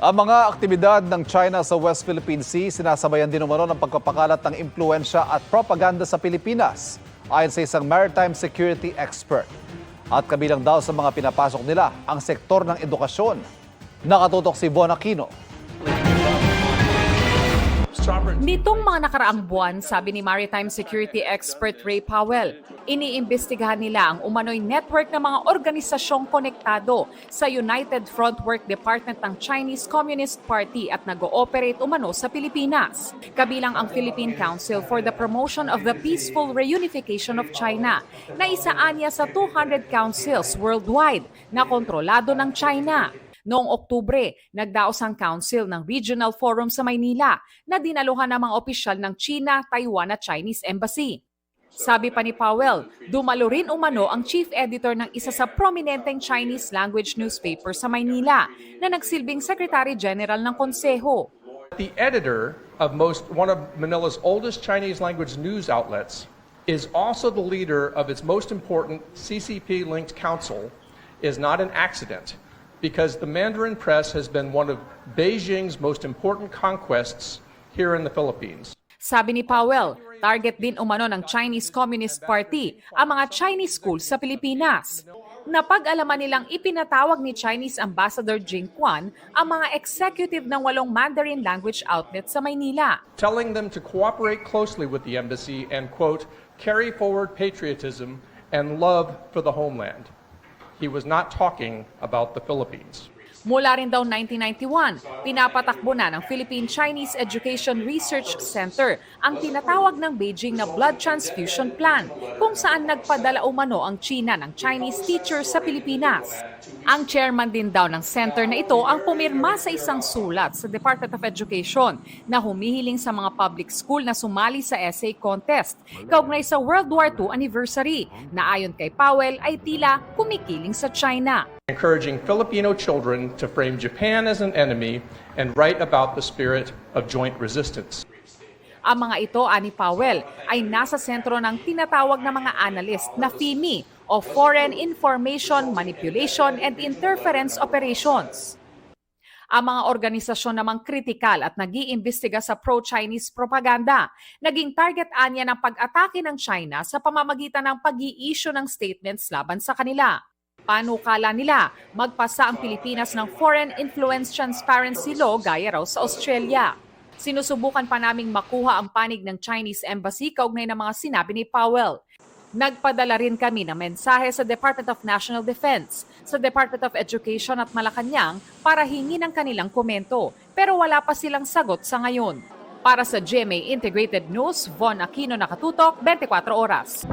Ang mga aktibidad ng China sa West Philippine Sea sinasabayan din umano ng pagpapakalat ng impluensya at propaganda sa Pilipinas, ayon sa isang maritime security expert. At kabilang daw sa mga pinapasok nila ang sektor ng edukasyon. Nakatutok si Von Aquino. Nitong mga nakaraang buwan, sabi ni maritime security expert Ray Powell, iniimbestigahan nila ang umano'y network ng mga organisasyong konektado sa United Front Work Department ng Chinese Communist Party at nag-ooperate umano sa Pilipinas. Kabilang ang Philippine Council for the Promotion of the Peaceful Reunification of China, na isaan niya sa 200 councils worldwide na kontrolado ng China. Noong Oktubre, nagdaos ang council ng Regional Forum sa Maynila na dinaluhan ng mga opisyal ng China, Taiwan at Chinese Embassy. Sabi pa ni Powell, dumalo rin umano ang chief editor ng isa sa prominenteng Chinese language newspaper sa Maynila na nagsilbing Secretary General ng Konseho. The editor of one of Manila's oldest Chinese language news outlets is also the leader of its most important CCP-linked council is not an accident, because the Mandarin press has been one of Beijing's most important conquests here in the Philippines. Sabi ni Powell, target din umano ng Chinese Communist Party ang mga Chinese schools sa Pilipinas. Napag-alaman nilang ipinatawag ni Chinese Ambassador Jing Quan ang mga executive ng 8 Mandarin language outlets sa Maynila. Telling them to cooperate closely with the embassy and, quote, carry forward patriotism and love for the homeland. He was not talking about the Philippines. Mula rin daw 1991, pinapatakbo na ng Philippine Chinese Education Research Center ang tinatawag ng Beijing na Blood Transfusion Plan, kung saan nagpadala umano ang China ng Chinese teachers sa Pilipinas. Ang chairman din daw ng center na ito ang pumirma sa isang sulat sa Department of Education na humihiling sa mga public school na sumali sa essay contest kaugnay sa World War II anniversary na ayon kay Powell ay tila kumikiling sa China. Encouraging Filipino children to frame Japan as an enemy and write about the spirit of joint resistance. Ang mga ito, ani Powell, ay nasa sentro ng tinatawag na mga analyst na FIMI o Foreign Information Manipulation and Interference Operations. Ang mga organisasyon namang kritikal at nag-iimbestiga sa pro-Chinese propaganda, naging target anya ng pag-atake ng China sa pamamagitan ng pag-i-issue ng statements laban sa kanila. Panukala nila, magpasa ang Pilipinas ng Foreign Influence Transparency Law gaya raw sa Australia. Sinusubukan pa naming makuha ang panig ng Chinese Embassy kaugnay ng mga sinabi ni Powell. Nagpadala rin kami ng mensahe sa Department of National Defense, sa Department of Education at Malacanang para hingin ang kanilang komento, pero wala pa silang sagot sa ngayon. Para sa GMA Integrated News, Von Aquino, Nakatutok, 24 Oras.